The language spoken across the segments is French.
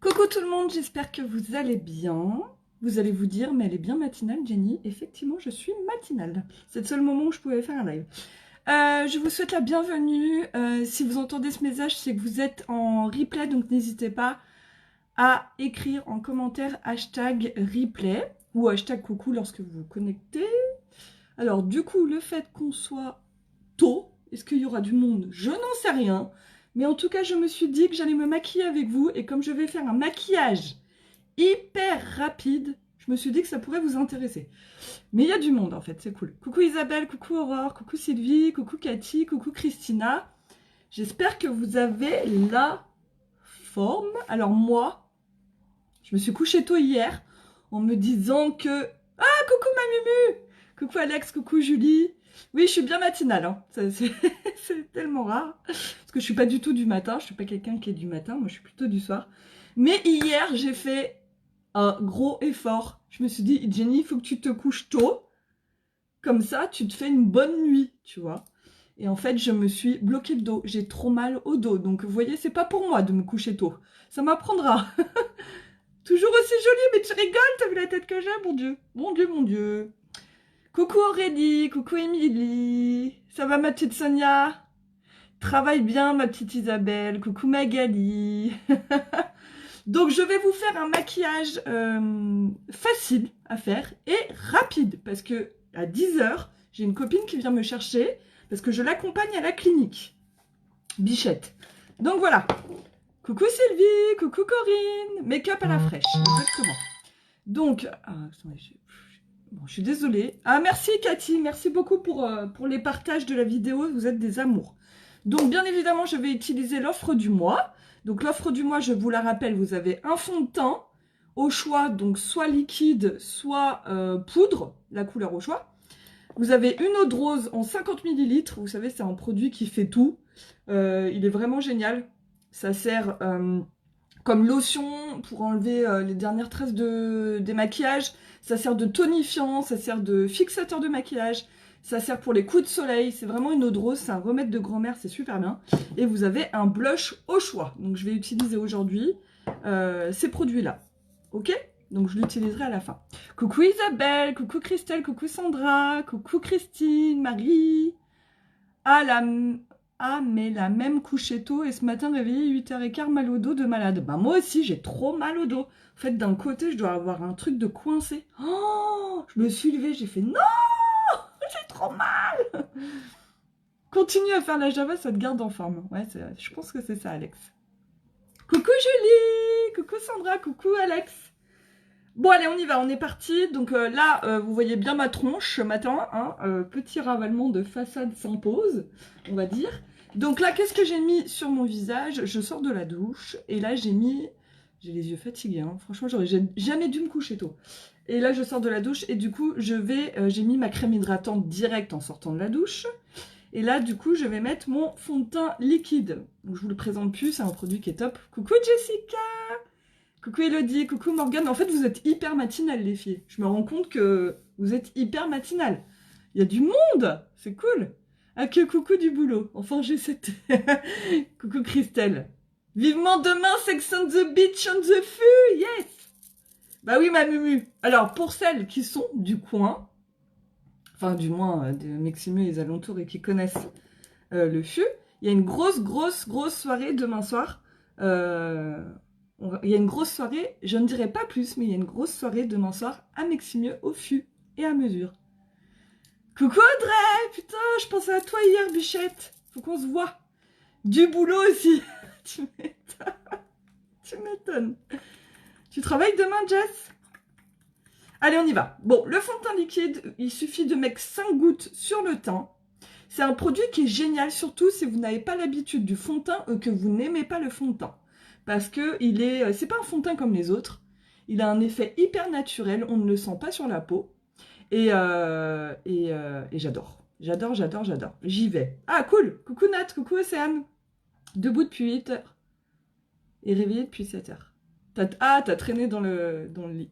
Coucou tout le monde, j'espère que vous allez bien. Vous allez vous dire, mais elle est bien matinale, Jenny. Effectivement, je suis matinale. C'est le seul moment où je pouvais faire un live. Je vous souhaite la bienvenue. Si vous entendez ce message, c'est que vous êtes en replay, donc n'hésitez pas à écrire en commentaire hashtag replay ou hashtag coucou lorsque vous vous connectez. Alors du coup, le fait qu'on soit tôt, est-ce qu'il y aura du monde? Je n'en sais rien. Mais en tout cas, je me suis dit que j'allais me maquiller avec vous. Et comme je vais faire un maquillage hyper rapide, je me suis dit que ça pourrait vous intéresser. Mais il y a du monde en fait, c'est cool. Coucou Isabelle, coucou Aurore, coucou Sylvie, coucou Cathy, coucou Christina. J'espère que vous avez la forme. Alors moi, je me suis couchée tôt hier en me disant que... Ah, coucou ma Mumu! Coucou Alex, coucou Julie. Oui, je suis bien matinale, hein. C'est tellement rare. Parce que je suis pas du tout du matin, je suis pas quelqu'un qui est du matin, moi je suis plutôt du soir. Mais hier, j'ai fait un gros effort. Je me suis dit, Jenny, il faut que tu te couches tôt. Comme ça, tu te fais une bonne nuit, tu vois. Et en fait, je me suis bloqué le dos. J'ai trop mal au dos. Donc, vous voyez, c'est pas pour moi de me coucher tôt. Ça m'apprendra. Toujours aussi jolie, mais tu rigoles, t'as vu la tête que j'ai, mon Dieu. Mon Dieu, mon Dieu. Coucou Aurélie, coucou Émilie. Ça va ma petite Sonia? Travaille bien ma petite Isabelle. Coucou Magali. Donc je vais vous faire un maquillage facile à faire et rapide. Parce que à 10h, j'ai une copine qui vient me chercher. Parce que je l'accompagne à la clinique. Bichette. Donc voilà. Coucou Sylvie, coucou Corinne. Make-up à la fraîche, exactement. Donc, attendez, bon, je suis désolée. Ah, merci Cathy, merci beaucoup pour les partages de la vidéo, vous êtes des amours. Donc, bien évidemment, je vais utiliser l'offre du mois. Donc, l'offre du mois, je vous la rappelle, vous avez un fond de teint au choix, donc soit liquide, soit poudre, la couleur au choix. Vous avez une eau de rose en 50 ml, vous savez, c'est un produit qui fait tout. Il est vraiment génial. Ça sert comme lotion pour enlever les dernières traces de démaquillage. Ça sert de tonifiant, ça sert de fixateur de maquillage. Ça sert pour les coups de soleil. C'est vraiment une eau de rose, c'est un remède de grand-mère, c'est super bien. Et vous avez un blush au choix. Donc je vais utiliser aujourd'hui ces produits-là. Ok? Donc je l'utiliserai à la fin. Coucou Isabelle, coucou Christelle, coucou Sandra, coucou Christine, Marie. Mais la même couchée tôt et ce matin réveillée 8h15, mal au dos de malade. Bah moi aussi j'ai trop mal au dos. En fait d'un côté je dois avoir un truc de coincé. Oh, je me suis levée, j'ai fait non, j'ai trop mal. Continue à faire la Java, ça te garde en forme. Ouais, je pense que c'est ça Alex. Coucou Julie, coucou Sandra, coucou Alex. Bon allez on y va, on est parti. Donc là vous voyez bien ma tronche ce matin, hein, petit ravalement de façade sans pause, on va dire. Donc là qu'est-ce que j'ai mis sur mon visage? Je sors de la douche et là j'ai les yeux fatigués, hein. Franchement j'aurais jamais dû me coucher tôt. Et là je sors de la douche et du coup j'ai mis ma crème hydratante directe en sortant de la douche. Et là du coup je vais mettre mon fond de teint liquide. Donc je vous le présente plus, c'est un produit qui est top. Coucou Jessica! Coucou Elodie, coucou Morgane. En fait, vous êtes hyper matinales, les filles. Je me rends compte que vous êtes hyper matinales. Il y a du monde, c'est cool. Ah que coucou du boulot. Enfin, j'ai cette... coucou Christelle. Vivement demain, Sex on the Beach on the Feu, yes. Bah oui, ma mumu. Alors, pour celles qui sont du coin, enfin, du moins, de Meximieux et les alentours et qui connaissent le Feu, il y a une grosse soirée demain soir. Il y a une grosse soirée, je ne dirai pas plus, mais il y a une grosse soirée demain soir à Meximieux, au Fût et à mesure. Coucou Audrey, putain, je pensais à toi hier, bichette. Faut qu'on se voit. Du boulot aussi. Tu m'étonnes. Tu m'étonnes. Tu travailles demain, Jess? Allez, on y va. Bon, le fond de teint liquide, il suffit de mettre 5 gouttes sur le teint. C'est un produit qui est génial, surtout si vous n'avez pas l'habitude du fond de teint ou que vous n'aimez pas le fond de teint. Parce que c'est pas un fond de teint comme les autres. Il a un effet hyper naturel, on ne le sent pas sur la peau. Et j'adore. J'adore. J'y vais. Ah, cool. Coucou Nat, coucou Océane. Debout depuis 8h. Et réveillée depuis 7h. T'as traîné dans le lit.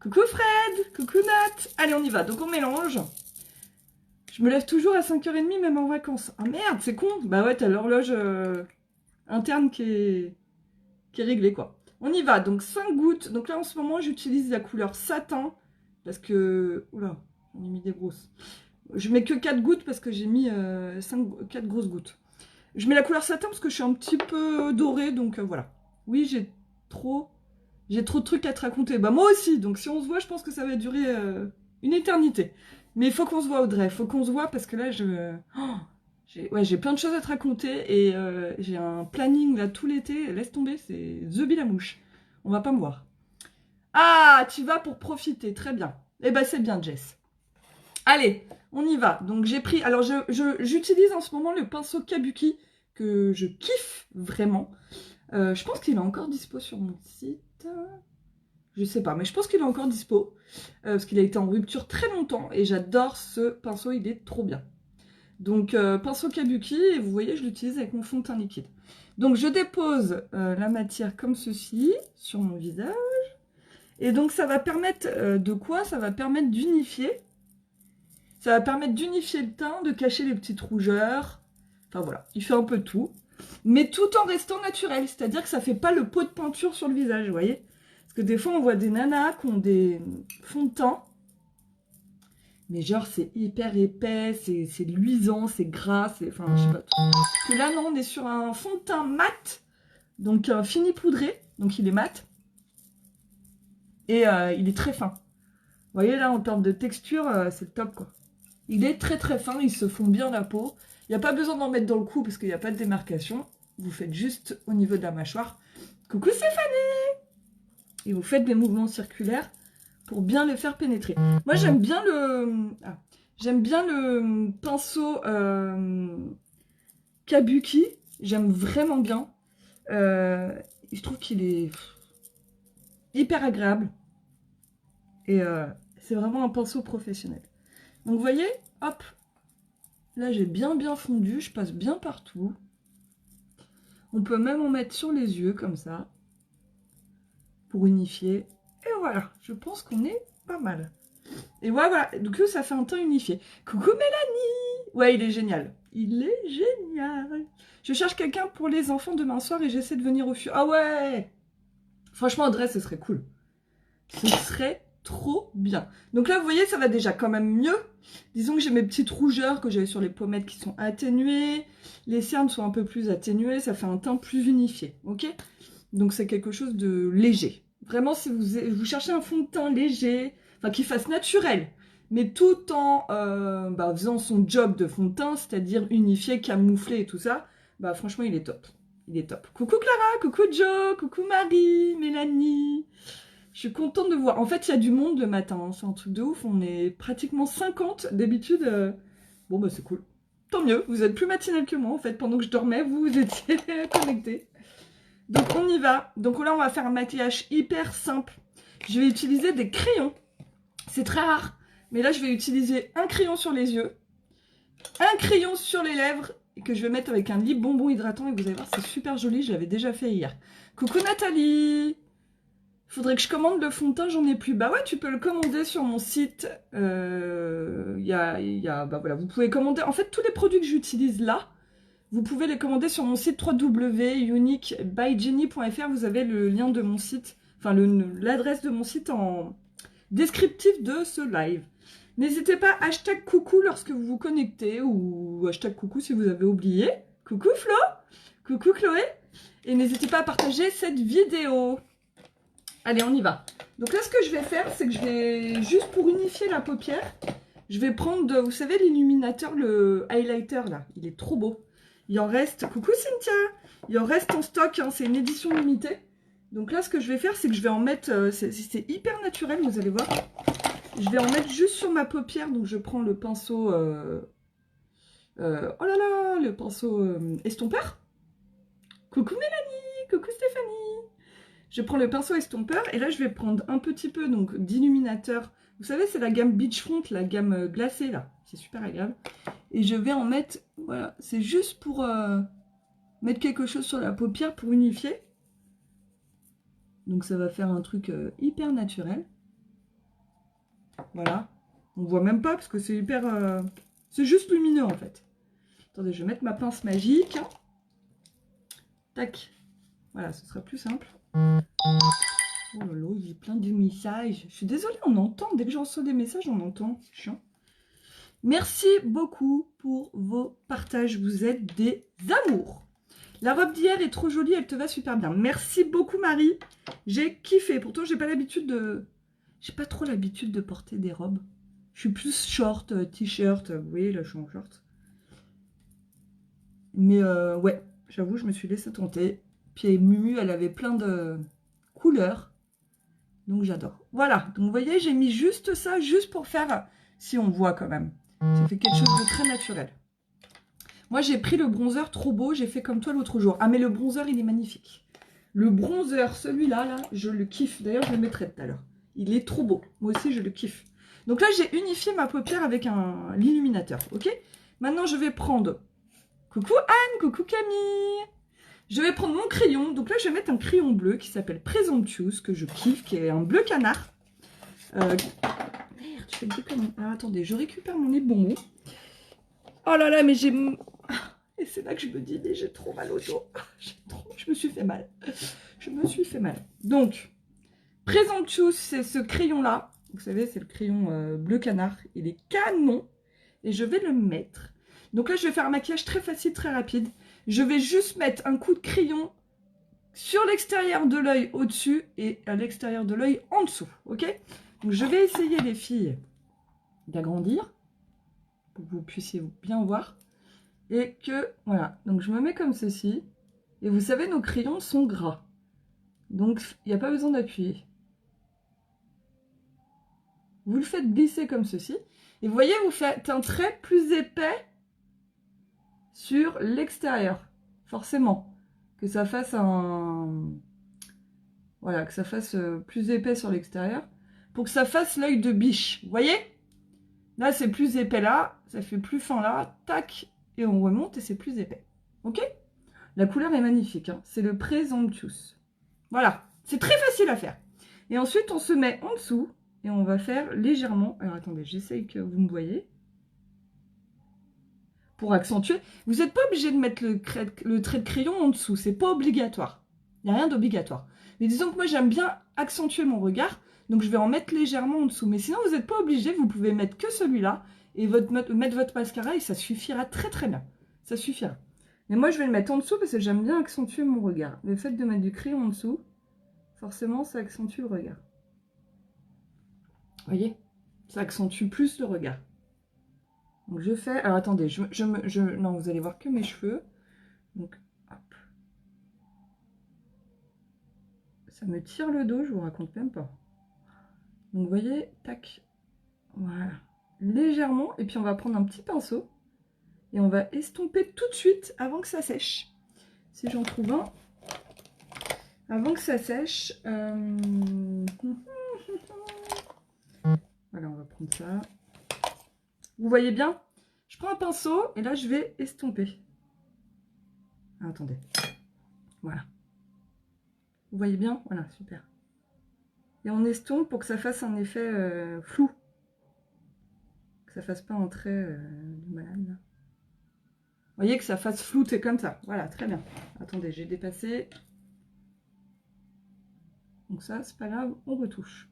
Coucou Fred, coucou Nat. Allez, on y va. Donc on mélange. Je me lève toujours à 5h30, même en vacances. Ah merde, c'est con. Bah ouais, t'as l'horloge interne qui est réglée, quoi. On y va, donc 5 gouttes. Donc là, en ce moment, j'utilise la couleur satin. Parce que... Oula, j'en ai mis des grosses. Je mets que 4 gouttes parce que j'ai mis 4 grosses gouttes. Je mets la couleur satin parce que je suis un petit peu dorée, donc voilà. Oui, j'ai trop de trucs à te raconter. Bah moi aussi, donc si on se voit, je pense que ça va durer une éternité. Mais il faut qu'on se voit, Audrey, il faut qu'on se voit parce que là, j'ai plein de choses à te raconter et j'ai un planning là tout l'été. Laisse tomber, c'est the bilamouche. On va pas me voir. Ah, tu vas pour profiter, très bien. Eh ben c'est bien, Jess. Allez, on y va. Donc j'ai pris... Alors j'utilise en ce moment le pinceau Kabuki que je kiffe vraiment. Je pense qu'il est encore dispo sur mon site. Je sais pas, mais je pense qu'il est encore dispo. Parce qu'il a été en rupture très longtemps. Et j'adore ce pinceau, il est trop bien. Donc pinceau Kabuki, et vous voyez, je l'utilise avec mon fond de teint liquide. Donc je dépose la matière comme ceci sur mon visage. Et donc ça va permettre de quoi? Ça va permettre d'unifier. Ça va permettre d'unifier le teint, de cacher les petites rougeurs. Enfin voilà, il fait un peu tout. Mais tout en restant naturel. C'est-à-dire que ça fait pas le pot de peinture sur le visage, vous voyez? Parce que des fois, on voit des nanas qui ont des fonds de teint. Mais genre, c'est hyper épais, c'est luisant, c'est gras, c'est... Enfin, je sais pas trop. Parce que là, non, on est sur un fond de teint mat. Donc, fini poudré. Donc, il est mat. Et il est très fin. Vous voyez, là, en termes de texture, c'est le top, quoi. Il est très très fin, il se fond bien la peau. Il n'y a pas besoin d'en mettre dans le cou parce qu'il n'y a pas de démarcation. Vous faites juste au niveau de la mâchoire. Coucou Stéphanie! Et vous faites des mouvements circulaires pour bien les faire pénétrer. Moi j'aime bien le pinceau Kabuki. J'aime vraiment bien. Je trouve qu'il est hyper agréable. Et c'est vraiment un pinceau professionnel. Donc vous voyez, hop, là j'ai bien fondu, je passe bien partout. On peut même en mettre sur les yeux comme ça, pour unifier. Et voilà, je pense qu'on est pas mal. Et voilà, du coup ça fait un teint unifié. Coucou Mélanie! Ouais, il est génial. Il est génial. Je cherche quelqu'un pour les enfants demain soir et j'essaie de venir au fur. Ah ouais! Franchement, Audrey, ce serait cool. Ce serait trop bien. Donc là, vous voyez, ça va déjà quand même mieux. Disons que j'ai mes petites rougeurs que j'avais sur les pommettes qui sont atténuées. Les cernes sont un peu plus atténuées. Ça fait un teint plus unifié, ok? Donc c'est quelque chose de léger. Vraiment, si vous cherchez un fond de teint léger, enfin qui fasse naturel, mais tout en faisant son job de fond de teint, c'est-à-dire unifié, camouflé et tout ça, bah franchement, il est top. Il est top. Coucou Clara, coucou Joe, coucou Marie, Mélanie. Je suis contente de voir. En fait, il y a du monde le matin. Hein. C'est un truc de ouf. On est pratiquement 50 d'habitude. Bon, bah c'est cool. Tant mieux. Vous êtes plus matinale que moi, en fait. Pendant que je dormais, vous étiez connectés. Donc, on y va. Donc là, on va faire un maquillage hyper simple. Je vais utiliser des crayons. C'est très rare. Mais là, je vais utiliser un crayon sur les yeux, un crayon sur les lèvres, et que je vais mettre avec un lip bonbon hydratant. Et vous allez voir, c'est super joli. Je l'avais déjà fait hier. Coucou Nathalie! Faudrait que je commande le fond de teint, j'en ai plus. Bah ouais, tu peux le commander sur mon site. Voilà, vous pouvez commander. En fait, tous les produits que j'utilise là, vous pouvez les commander sur mon site www.uniquebyjenny.fr. Vous avez le lien de mon site, enfin l'adresse de mon site en descriptif de ce live. N'hésitez pas, hashtag coucou lorsque vous vous connectez, ou hashtag coucou si vous avez oublié. Coucou Flo, coucou Chloé. Et n'hésitez pas à partager cette vidéo. Allez, on y va. Donc là, ce que je vais faire, c'est que je vais, juste pour unifier la paupière, je vais prendre, vous savez, l'illuminateur, le highlighter, là. Il est trop beau. Il en reste, coucou Cynthia, il en reste en stock, hein, c'est une édition limitée. Donc là, ce que je vais faire, c'est que je vais en mettre, c'est hyper naturel, vous allez voir. Je vais en mettre juste sur ma paupière, donc je prends le pinceau, oh là là, le pinceau estompeur. Coucou Mélanie, coucou Stéphanie. Je prends le pinceau estompeur et là je vais prendre un petit peu donc d'illuminateur. Vous savez, c'est la gamme Beachfront, la gamme glacée là. C'est super agréable. Et je vais en mettre, voilà, c'est juste pour mettre quelque chose sur la paupière pour unifier. Donc ça va faire un truc hyper naturel. Voilà. On voit même pas parce que c'est hyper... c'est juste lumineux en fait. Attendez, je vais mettre ma pince magique. Tac. Voilà, ce sera plus simple. Oh là là, il y a plein de messages. Je suis désolée, on entend. Dès que je reçois des messages, on entend. C'est chiant. Merci beaucoup pour vos partages. Vous êtes des amours. La robe d'hier est trop jolie, elle te va super bien. Merci beaucoup, Marie. J'ai kiffé. Pourtant, j'ai pas l'habitude de... J'ai pas trop l'habitude de porter des robes. Je suis plus short, t-shirt. Vous voyez, là, je suis en short. Mais ouais, j'avoue, je me suis laissée tenter. Puis Mumu, elle avait plein de couleurs. Donc, j'adore. Voilà. Donc, vous voyez, j'ai mis juste ça, juste pour faire... Si on voit quand même. Ça fait quelque chose de très naturel. Moi, j'ai pris le bronzer trop beau. J'ai fait comme toi l'autre jour. Ah, mais le bronzer, il est magnifique. Le bronzer, celui-là, là, je le kiffe. D'ailleurs, je le mettrai tout à l'heure. Il est trop beau. Moi aussi, je le kiffe. Donc là, j'ai unifié ma paupière avec l'illuminateur. Ok. Maintenant, je vais prendre... Coucou Anne, coucou Camille. Je vais prendre mon crayon. Donc là, je vais mettre un crayon bleu qui s'appelle Presumptuous, que je kiffe, qui est un bleu canard. Merde, je fais le déconner. Alors, attendez, je récupère mon nez de bonbon. Oh là là, mais j'ai... Et c'est là que je me dis, mais j'ai trop mal au dos. Je me suis fait mal. Je me suis fait mal. Donc, Presumptuous, c'est ce crayon-là. Vous savez, c'est le crayon bleu canard. Il est canon. Et je vais le mettre. Donc là, je vais faire un maquillage très facile, très rapide. Je vais juste mettre un coup de crayon sur l'extérieur de l'œil au-dessus et à l'extérieur de l'œil en dessous. Ok? Donc, je vais essayer, les filles, d'agrandir pour que vous puissiez bien voir. Et que, voilà. Donc, je me mets comme ceci. Et vous savez, nos crayons sont gras. Donc, il n'y a pas besoin d'appuyer. Vous le faites glisser comme ceci. Et vous voyez, vous faites un trait plus épais sur l'extérieur. Forcément. Que ça fasse un... Voilà, que ça fasse plus épais sur l'extérieur. Pour que ça fasse l'œil de biche. Vous voyez? Là, c'est plus épais là. Ça fait plus fin là. Tac. Et on remonte et c'est plus épais. Ok? La couleur est magnifique. Hein. C'est le Presumptuous. Voilà. C'est très facile à faire. Et ensuite, on se met en dessous. Et on va faire légèrement... Alors, attendez, j'essaye que vous me voyez. Pour accentuer. Vous n'êtes pas obligé de mettre le trait de crayon en dessous. C'est pas obligatoire. Il n'y a rien d'obligatoire. Mais disons que moi, j'aime bien accentuer mon regard. Donc, je vais en mettre légèrement en dessous. Mais sinon, vous n'êtes pas obligé. Vous pouvez mettre que celui-là. Et mettre votre mascara. Et ça suffira très, très bien. Ça suffira. Mais moi, je vais le mettre en dessous parce que j'aime bien accentuer mon regard. Le fait de mettre du crayon en dessous, forcément, ça accentue le regard. Vous voyez? Ça accentue plus le regard. Donc, je fais... Alors, attendez. Non, vous allez voir que mes cheveux. Donc, hop. Ça me tire le dos, je vous raconte même pas. Donc, vous voyez, tac. Voilà. Légèrement. Et puis, on va prendre un petit pinceau. Et on va estomper tout de suite avant que ça sèche. Si j'en trouve un. Avant que ça sèche. Voilà, on va prendre ça. Vous voyez bien? Je prends un pinceau et là, je vais estomper. Ah, attendez. Voilà. Vous voyez bien? Voilà, super. Et on estompe pour que ça fasse un effet flou. Que ça fasse pas un trait de malade. Là. Vous voyez que ça fasse flouter comme ça. Voilà, très bien. Attendez, j'ai dépassé. Donc ça, c'est pas grave, on retouche.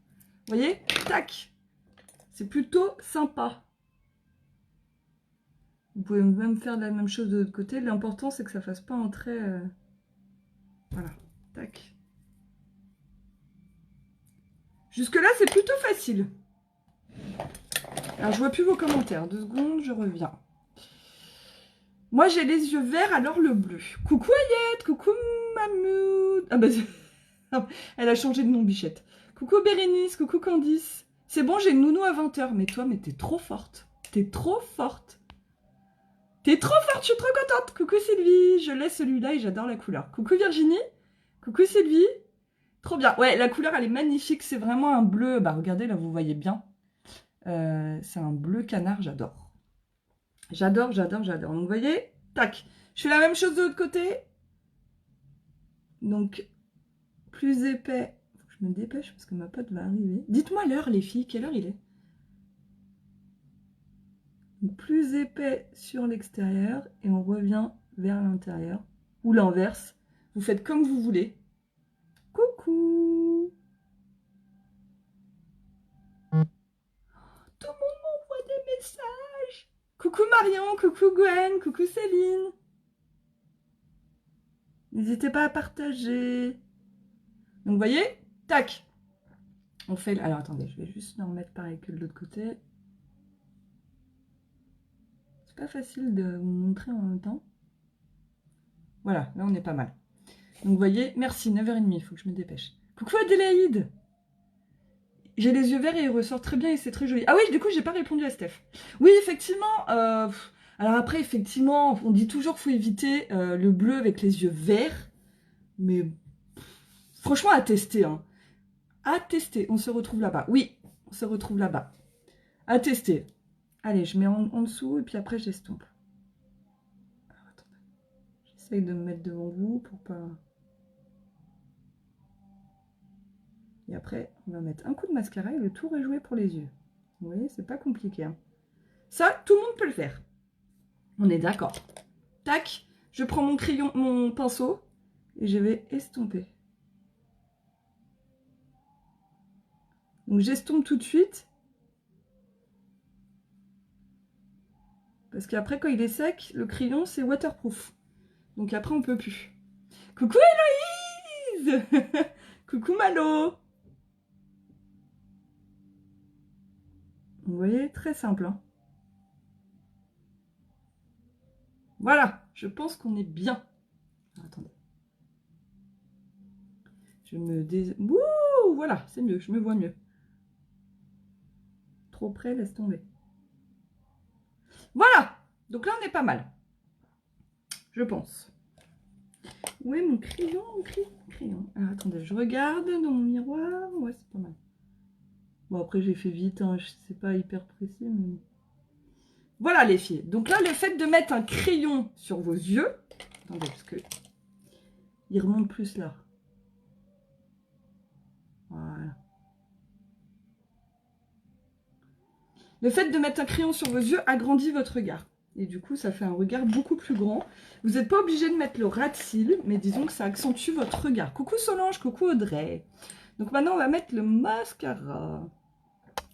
Vous voyez? Tac! C'est plutôt sympa. Vous pouvez même faire la même chose de l'autre côté. L'important, c'est que ça fasse pas un trait... Voilà, tac. Jusque-là, c'est plutôt facile. Alors, je vois plus vos commentaires. 2 secondes, je reviens. Moi, j'ai les yeux verts, alors le bleu. Coucou Ayette, coucou Mamoud. Ah bah, elle a changé de nom, Bichette. Coucou Bérénice, coucou Candice. C'est bon, j'ai le nounou à 20h. Mais toi, mais t'es trop forte. T'es trop forte. T'es trop forte, je suis trop contente. Coucou Sylvie, je laisse celui-là et j'adore la couleur. Coucou Virginie. Coucou Sylvie. Trop bien. Ouais, la couleur, elle est magnifique. C'est vraiment un bleu. Bah, regardez, là, vous voyez bien. C'est un bleu canard, j'adore. J'adore, j'adore, j'adore. Donc, vous voyez, tac. Je fais la même chose de l'autre côté. Donc, plus épais. Faut que je me dépêche parce que ma pote va arriver. Dites-moi l'heure, les filles. Quelle heure il est? Donc, plus épais sur l'extérieur et on revient vers l'intérieur. Ou l'inverse. Vous faites comme vous voulez. Coucou. Tout le monde m'envoie des messages. Coucou Marion, coucou Gwen, coucou Céline. N'hésitez pas à partager. Donc vous voyez, tac. On fait... Alors attendez, je vais juste me remettre pareil que de l'autre côté. C'est pas facile de vous montrer en même temps. Voilà, là on est pas mal. Donc vous voyez, merci, 9h30, il faut que je me dépêche. Coucou Adélaïde. J'ai les yeux verts et ils ressortent très bien et c'est très joli. Ah oui, du coup, j'ai pas répondu à Steph. Oui, effectivement. Alors après, effectivement, on dit toujours qu'il faut éviter le bleu avec les yeux verts. Mais franchement, à tester. Hein. À tester. On se retrouve là-bas. Oui, on se retrouve là-bas. À tester. Allez, je mets en dessous et puis après, j'estompe. J'essaye de me mettre devant vous pour pas... Et après, on va mettre un coup de mascara et le tour est joué pour les yeux. Vous voyez, c'est pas compliqué. Hein. Ça, tout le monde peut le faire. On est d'accord. Tac, je prends mon crayon, mon pinceau et je vais estomper. Donc j'estompe tout de suite. Parce qu'après, quand il est sec, le crayon, c'est waterproof. Donc après, on peut plus. Coucou Héloïse. Coucou Malo. Vous voyez, très simple. Hein. Voilà, je pense qu'on est bien. Attendez. Je me Wouh, voilà, c'est mieux, je me vois mieux. Trop près, laisse tomber. Voilà, donc là, on est pas mal. Je pense. Où est mon crayon? Crayon. Alors, attendez, je regarde dans mon miroir. Ouais, c'est pas mal. Bon, après, j'ai fait vite, hein, c'est pas hyper précis, mais... Voilà, les filles. Donc là, le fait de mettre un crayon sur vos yeux... Attendez, parce que... Il remonte plus là. Voilà. Le fait de mettre un crayon sur vos yeux agrandit votre regard. Et du coup, ça fait un regard beaucoup plus grand. Vous n'êtes pas obligé de mettre le ras de cils, mais disons que ça accentue votre regard. Coucou Solange, coucou Audrey. Donc maintenant, on va mettre le mascara.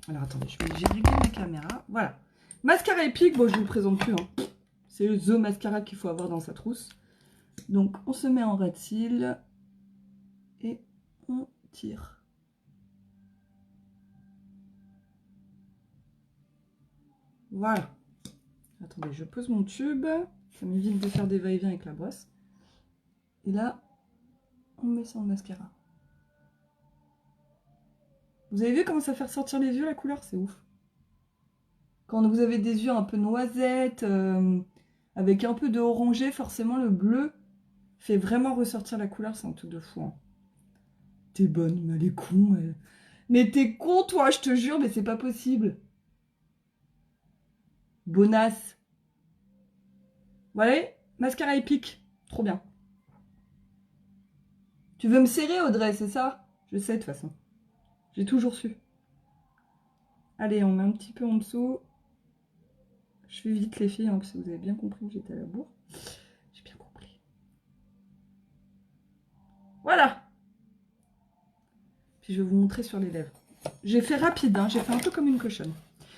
Alors attendez, j'ai réglé ma caméra. Voilà. Mascara épique, bon, je ne vous le présente plus. Hein. C'est le The Mascara qu'il faut avoir dans sa trousse. Donc, on se met en ras de cils. Et on tire. Voilà. Attendez, je pose mon tube. Ça m'évite de faire des va-et-vient avec la brosse. Et là, on met son mascara. Vous avez vu comment ça fait ressortir les yeux, la couleur? C'est ouf. Quand vous avez des yeux un peu noisettes, avec un peu de orangé, forcément le bleu fait vraiment ressortir la couleur. C'est un truc de fou. Hein. T'es bonne, mais elle est con. Elle... Mais t'es con, toi, je te jure, mais c'est pas possible. Bonasse. Voilà, mascara épique. Trop bien. Tu veux me serrer, Audrey, c'est ça? Je sais, de toute façon. J'ai toujours su. Allez, on met un petit peu en dessous. Je fais vite les filles, hein, parce que vous avez bien compris que j'étais à la bourre. J'ai bien compris. Voilà. Puis je vais vous montrer sur les lèvres. J'ai fait rapide, hein, j'ai fait un peu comme une cochonne.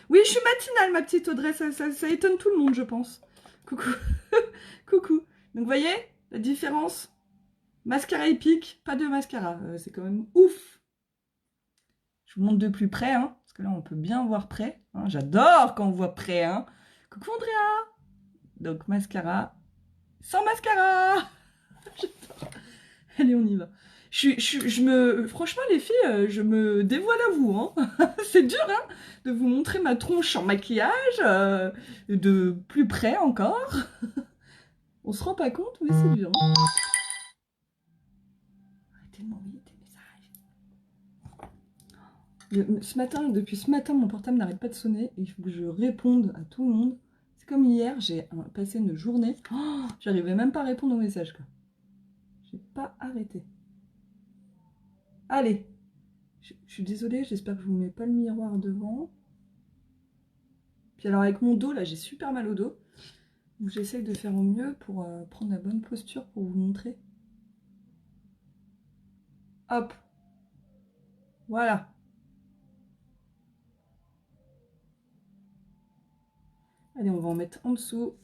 Oui, je suis matinale, ma petite Audrey, ça étonne tout le monde, je pense. Coucou. Coucou. Donc, vous voyez la différence? Mascara épique, pas de mascara. C'est quand même ouf. Je vous montre de plus près, hein, parce que là, on peut bien voir près. Hein. J'adore quand on voit près. Hein. Coucou Andrea. Donc, mascara. Sans mascara. J'adore. Allez, on y va. Franchement, les filles, je me dévoile à vous. Hein. C'est dur hein, de vous montrer ma tronche en maquillage, de plus près encore. On se rend pas compte, mais c'est dur. Hein. Arrêtez de m'envoyer des messages. Depuis ce matin, mon portable n'arrête pas de sonner et il faut que je réponde à tout le monde. C'est comme hier, j'ai passé une journée. Oh, j'arrivais même pas à répondre aux messages. J'ai pas arrêté. Allez, je suis désolée, j'espère que je vous mets pas le miroir devant. Puis alors avec mon dos, là j'ai super mal au dos. Donc j'essaye de faire au mieux pour prendre la bonne posture pour vous montrer. Hop. Voilà. Allez, on va en mettre en dessous.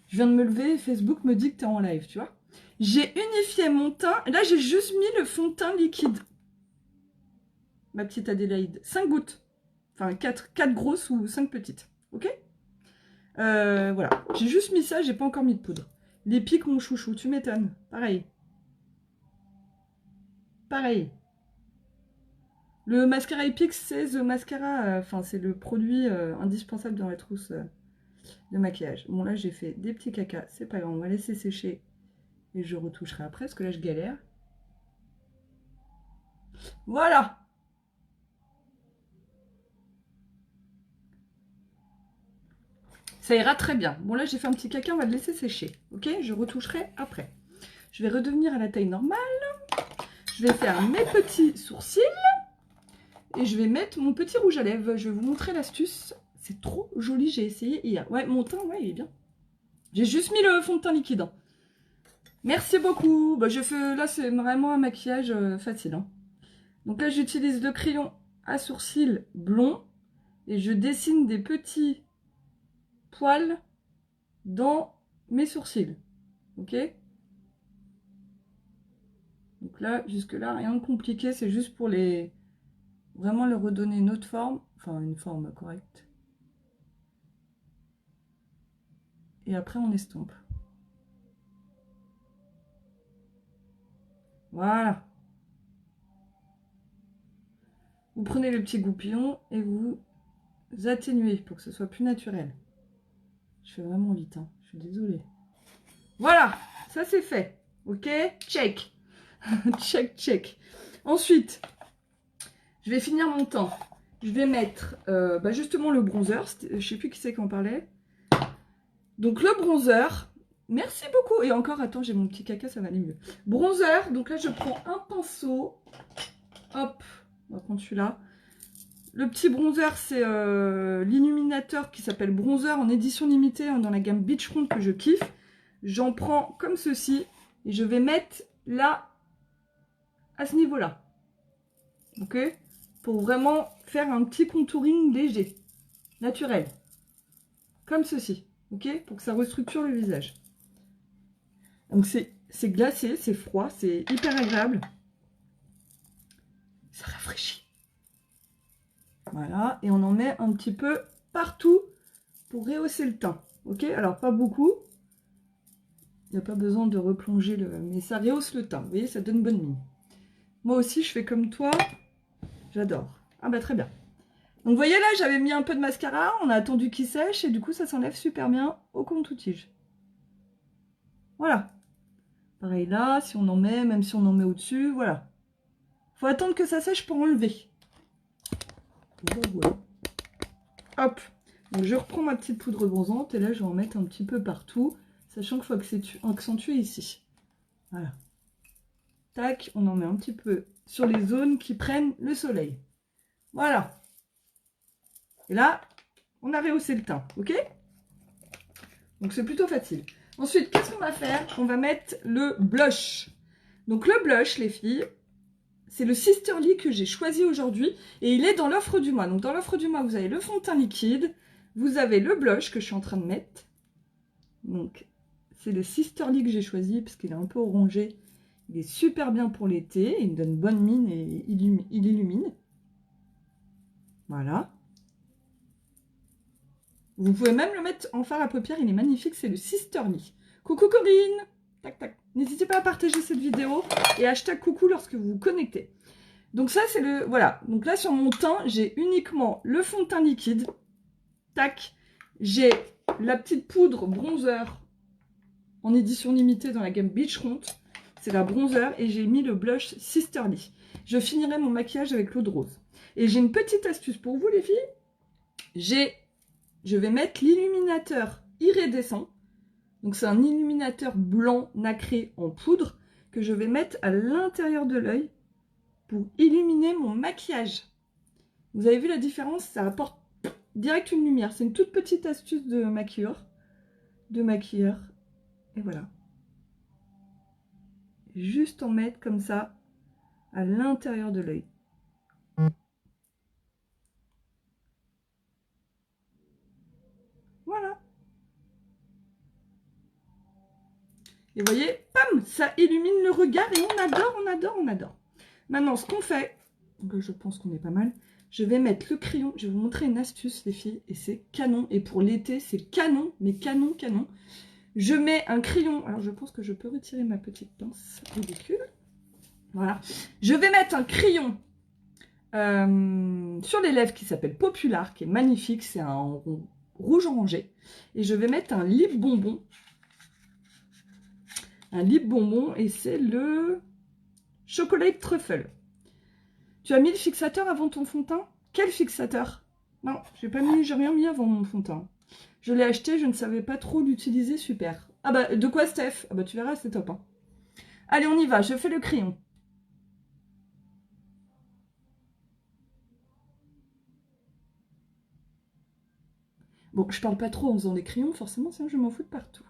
Je viens de me lever et Facebook me dit que tu es en live, tu vois. J'ai unifié mon teint. Là, j'ai juste mis le fond de teint liquide. Ma petite Adélaïde. 5 gouttes. Enfin, 4 grosses ou 5 petites. Ok. Voilà. J'ai juste mis ça, j'ai pas encore mis de poudre. Les pics, mon chouchou, tu m'étonnes. Pareil. Pareil. Le mascara Epix, c'est The Mascara. Enfin, c'est le produit indispensable dans la trousse de maquillage. Bon, là, j'ai fait des petits cacas. C'est pas grave, on va laisser sécher. Et je retoucherai après, parce que là, je galère. Voilà. Ça ira très bien. Bon, là, j'ai fait un petit caca, on va le laisser sécher. Ok, je retoucherai après. Je vais redevenir à la taille normale. Je vais faire mes petits sourcils. Et je vais mettre mon petit rouge à lèvres. Je vais vous montrer l'astuce. C'est trop joli, j'ai essayé hier. Ouais, mon teint, ouais, il est bien. J'ai juste mis le fond de teint liquide. Hein. Merci beaucoup. Bah, là, c'est vraiment un maquillage facile. Hein. Donc là, j'utilise le crayon à sourcils blond. Et je dessine des petits poils dans mes sourcils. Ok? Donc là, jusque-là, rien de compliqué. C'est juste pour vraiment leur redonner une autre forme. Enfin, une forme correcte. Et après, on estompe. Voilà. Vous prenez le petit goupillon et vous atténuez pour que ce soit plus naturel. Je fais vraiment vite, hein. Je suis désolée. Voilà, ça c'est fait. Ok, check. Check, check. Ensuite, je vais finir mon teint. Je vais mettre justement le bronzer. Je sais plus qui c'est qui en parlait. Donc le bronzer. Merci beaucoup. Et encore, attends, j'ai mon petit caca, ça va aller mieux. Bronzer, donc là je prends un pinceau. Hop, on va prendre celui-là. Le petit bronzer, c'est l'illuminateur qui s'appelle Bronzer en édition limitée dans la gamme Beachfront que je kiffe. J'en prends comme ceci et je vais mettre là, à ce niveau-là. Ok? Pour vraiment faire un petit contouring léger, naturel. Comme ceci. Ok? Pour que ça restructure le visage. Donc c'est glacé, c'est froid, c'est hyper agréable. Ça rafraîchit. Voilà, et on en met un petit peu partout pour rehausser le teint. Ok, alors pas beaucoup. Il n'y a pas besoin de replonger mais ça rehausse le teint. Vous voyez, ça donne bonne mine. Moi aussi, je fais comme toi. J'adore. Ah bah très bien. Donc vous voyez là, j'avais mis un peu de mascara. On a attendu qu'il sèche et du coup, ça s'enlève super bien au compte-tige. Voilà. Pareil là, si on en met, même si on en met au-dessus, voilà. Faut attendre que ça sèche pour enlever. Voilà. Hop. Donc je reprends ma petite poudre bronzante et là, je vais en mettre un petit peu partout. Sachant qu'il faut accentuer ici. Voilà. Tac, on en met un petit peu sur les zones qui prennent le soleil. Voilà. Et là, on a rehaussé le teint, ok? Donc c'est plutôt facile. Ensuite, qu'est-ce qu'on va faire? On va mettre le blush. Donc le blush, les filles, c'est le Sisterly que j'ai choisi aujourd'hui. Et il est dans l'offre du mois. Donc dans l'offre du mois, vous avez le fond de teint liquide. Vous avez le blush que je suis en train de mettre. Donc c'est le Sisterly que j'ai choisi parce qu'il est un peu orangé. Il est super bien pour l'été. Il me donne bonne mine et il illumine. Voilà. Vous pouvez même le mettre en fard à paupières, il est magnifique, c'est le Sisterly. Coucou Corinne. Tac tac. N'hésitez pas à partager cette vidéo et hashtag coucou lorsque vous vous connectez. Donc ça c'est le... Voilà. Donc là sur mon teint, j'ai uniquement le fond de teint liquide. Tac. J'ai la petite poudre bronzer en édition limitée dans la gamme Beachfront. C'est la bronzer et j'ai mis le blush Sisterly. Je finirai mon maquillage avec l'eau de rose. Et j'ai une petite astuce pour vous les filles. Je vais mettre l'illuminateur iridescent. Donc c'est un illuminateur blanc nacré en poudre que je vais mettre à l'intérieur de l'œil pour illuminer mon maquillage. Vous avez vu la différence? Ça apporte direct une lumière. C'est une toute petite astuce de maquilleur. Et voilà. Juste en mettre comme ça à l'intérieur de l'œil. Voilà. Et vous voyez, pam, ça illumine le regard et on adore, on adore, on adore. Maintenant, ce qu'on fait, je pense qu'on est pas mal, je vais mettre le crayon, je vais vous montrer une astuce les filles, et c'est canon, et pour l'été, c'est canon, mais canon, canon. Je mets un crayon, alors je pense que je peux retirer ma petite pince ridicule. Voilà. Je vais mettre un crayon sur les lèvres qui s'appelle Popular, qui est magnifique, c'est un rouge orangé. Et je vais mettre un lip bonbon. Un lip bonbon, et c'est le Chocolate Truffle. Tu as mis le fixateur avant ton fond de teint? Quel fixateur? Non, j'ai rien mis avant mon fond de teint. Je l'ai acheté, je ne savais pas trop l'utiliser, super. Ah bah, de quoi, Steph? Ah bah, tu verras, c'est top. Hein. Allez, on y va, je fais le crayon. Bon, je parle pas trop en faisant des crayons, forcément, sinon je m'en fous de partout.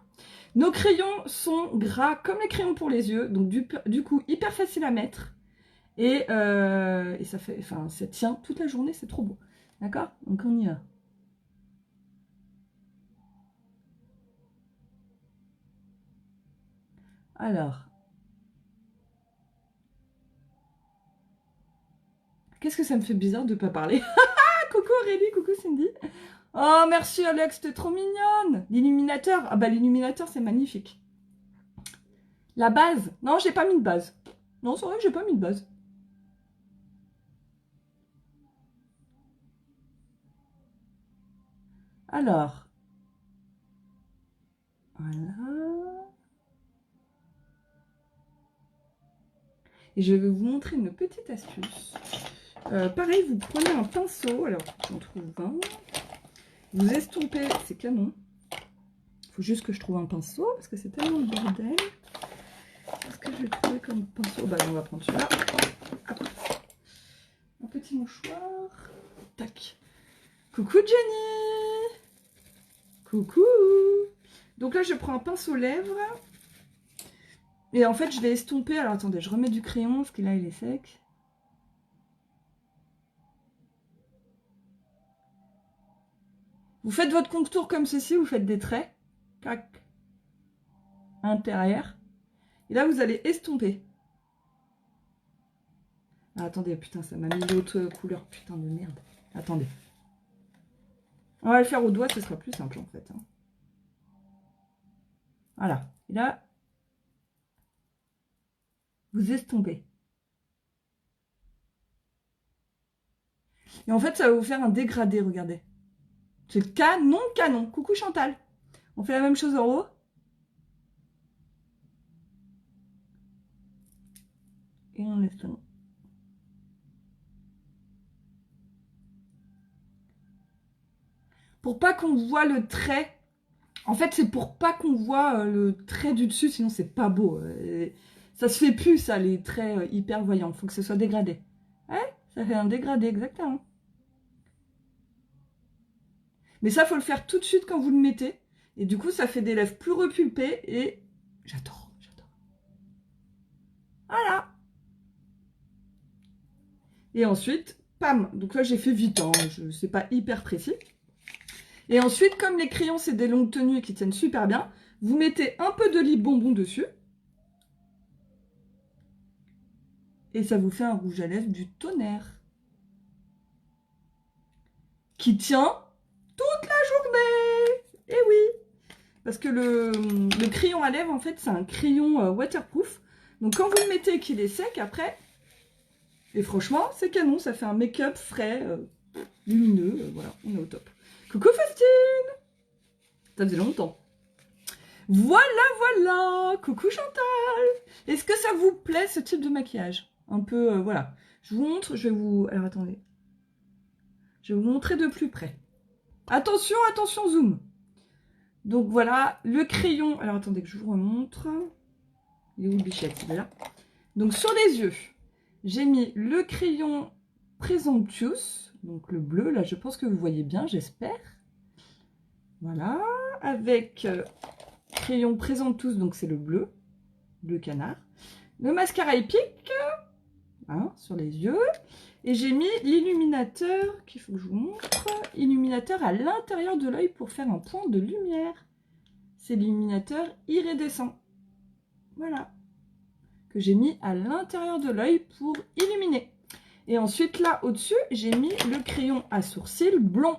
Nos crayons sont gras comme les crayons pour les yeux, donc du coup, hyper facile à mettre. Et ça fait, enfin, ça tient toute la journée, c'est trop beau. D'accord? Donc on y va. Alors. Qu'est-ce que ça me fait bizarre de ne pas parler? Coucou Aurélie, coucou Cindy. Oh, merci Alex, t'es trop mignonne. L'illuminateur, ah bah l'illuminateur, c'est magnifique. La base, non, j'ai pas mis de base. Non, c'est vrai que j'ai pas mis de base. Alors, voilà. Et je vais vous montrer une petite astuce. Pareil, vous prenez un pinceau, alors j'en trouve un. Vous estompez, c'est canon. Il faut juste que je trouve un pinceau, parce que c'est tellement le bordel. Qu'est-ce que je vais trouver comme pinceau? Bah, on va prendre celui-là. Un petit mouchoir. Tac. Coucou Jenny. Coucou. Donc là, je prends un pinceau lèvres. Et en fait, je vais estomper. Alors, attendez, je remets du crayon, parce que là, il est sec. Vous faites votre contour comme ceci, vous faites des traits. Cac. Intérieur. Et là, vous allez estomper. Ah, attendez, putain, ça m'a mis l'autre couleur. Putain de merde. Attendez. On va le faire au doigt, ce sera plus simple, en fait. Hein. Voilà. Et là, vous estompez. Et en fait, ça va vous faire un dégradé, regardez. C'est le canon, canon. Coucou Chantal. On fait la même chose en haut. Et on laisse tomber. Pour pas qu'on voit le trait. En fait, c'est pour pas qu'on voit le trait du dessus, sinon c'est pas beau. Ça se fait plus, ça, les traits hyper voyants. Faut que ce soit dégradé. Ouais, ça fait un dégradé, exactement. Mais ça, faut le faire tout de suite quand vous le mettez. Et du coup, ça fait des lèvres plus repulpées et j'adore, j'adore. Voilà. Et ensuite, pam. Donc là, j'ai fait vite, hein. C'est pas hyper précis. Et ensuite, comme les crayons, c'est des longues tenues qui tiennent super bien, vous mettez un peu de lip bonbon dessus. Et ça vous fait un rouge à lèvres du tonnerre. Qui tient toute la journée. Eh oui. Parce que le crayon à lèvres, en fait, c'est un crayon waterproof. Donc quand vous le mettez et qu'il est sec, après... Et franchement, c'est canon. Ça fait un make-up frais, lumineux. Voilà, on est au top. Coucou Faustine. Ça faisait longtemps. Voilà, voilà. Coucou Chantal. Est-ce que ça vous plaît, ce type de maquillage? Un peu, voilà. Je vous montre, je vais vous... Alors, attendez. Je vais vous montrer de plus près. Attention, attention, zoom. Donc, voilà, le crayon... Alors, attendez que je vous remontre. Il est où le bichette? Il est là. Donc, sur les yeux, j'ai mis le crayon Presumptuous. Donc, le bleu, là, je pense que vous voyez bien, j'espère. Voilà. Avec crayon Presumptuous, donc c'est le bleu. Bleu canard. Le mascara épique. hein, sur les yeux. Et j'ai mis l'illuminateur, qu'il faut que je vous montre, illuminateur à l'intérieur de l'œil pour faire un point de lumière. C'est l'illuminateur iridescent. Voilà. Que j'ai mis à l'intérieur de l'œil pour illuminer. Et ensuite, là, au-dessus, j'ai mis le crayon à sourcils blond.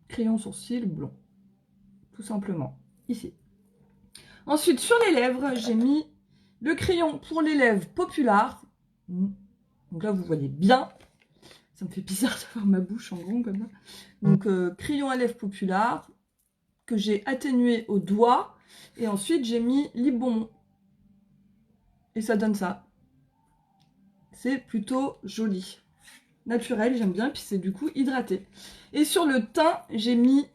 Crayon sourcil blond. Tout simplement. Ici. Ensuite, sur les lèvres, j'ai mis le crayon pour les lèvres Populaire. Donc là, vous voyez bien. Ça me fait bizarre d'avoir ma bouche en rond comme ça. Donc, crayon à lèvres Populaire que j'ai atténué au doigt. Et ensuite, j'ai mis Lip Bonbon. Et ça donne ça. C'est plutôt joli. Naturel, j'aime bien. Puis c'est du coup hydraté. Et sur le teint, j'ai mis...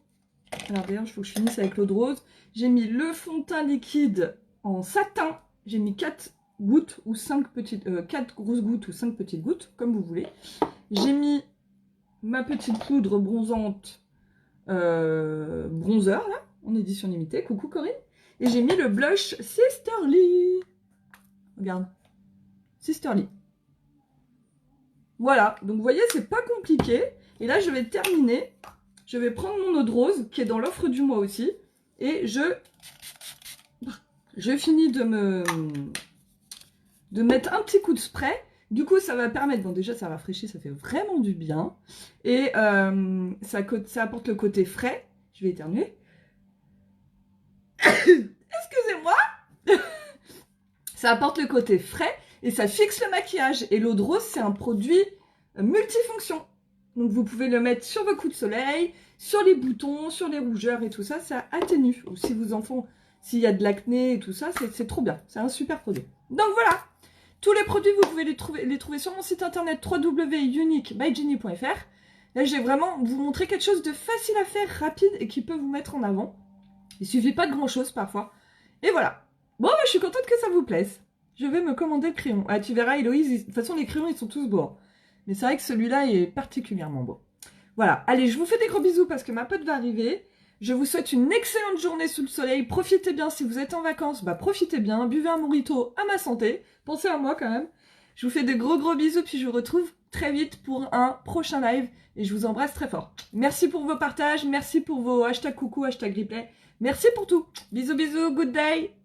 Alors d'ailleurs, il faut que je finisse avec l'eau de rose. J'ai mis le fond de teint liquide en satin. J'ai mis 4 gouttes ou 5 petites... 4 grosses gouttes ou 5 petites gouttes, comme vous voulez. J'ai mis ma petite poudre bronzante bronzer, là, en édition limitée. Coucou Corinne. Et j'ai mis le blush Sisterly. Regarde. Sisterly. Voilà. Donc, vous voyez, c'est pas compliqué. Et là, je vais terminer. Je vais prendre mon eau de rose, qui est dans l'offre du mois aussi. Et je finis de mettre un petit coup de spray. Du coup, ça va permettre... Bon, déjà, ça rafraîchit, ça fait vraiment du bien. Et ça apporte le côté frais. Je vais éternuer. Excusez-moi. Ça apporte le côté frais et ça fixe le maquillage. Et l'eau de rose, c'est un produit multifonction. Donc, vous pouvez le mettre sur vos coups de soleil, sur les boutons, sur les rougeurs et tout ça. Ça atténue. Ou si vos enfants, s'il y a de l'acné et tout ça, c'est trop bien. C'est un super produit. Donc, voilà. Tous les produits, vous pouvez les trouver sur mon site internet www.uniquebyjenny.fr. Là, j'ai vraiment vous montrer quelque chose de facile à faire, rapide et qui peut vous mettre en avant. Il suffit pas de grand-chose parfois. Et voilà. Bon, bah, je suis contente que ça vous plaise. Je vais me commander le crayon. Ah, tu verras, Héloïse, de toute façon, les crayons, ils sont tous beaux. Mais c'est vrai que celui-là est particulièrement beau. Voilà. Allez, je vous fais des gros bisous parce que ma pote va arriver. Je vous souhaite une excellente journée sous le soleil. Profitez bien. Si vous êtes en vacances, bah profitez bien. Buvez un mojito à ma santé. Pensez à moi quand même. Je vous fais de gros bisous. Puis je vous retrouve très vite pour un prochain live. Et je vous embrasse très fort. Merci pour vos partages. Merci pour vos hashtag coucou, hashtag replay. Merci pour tout. Bisous, good day.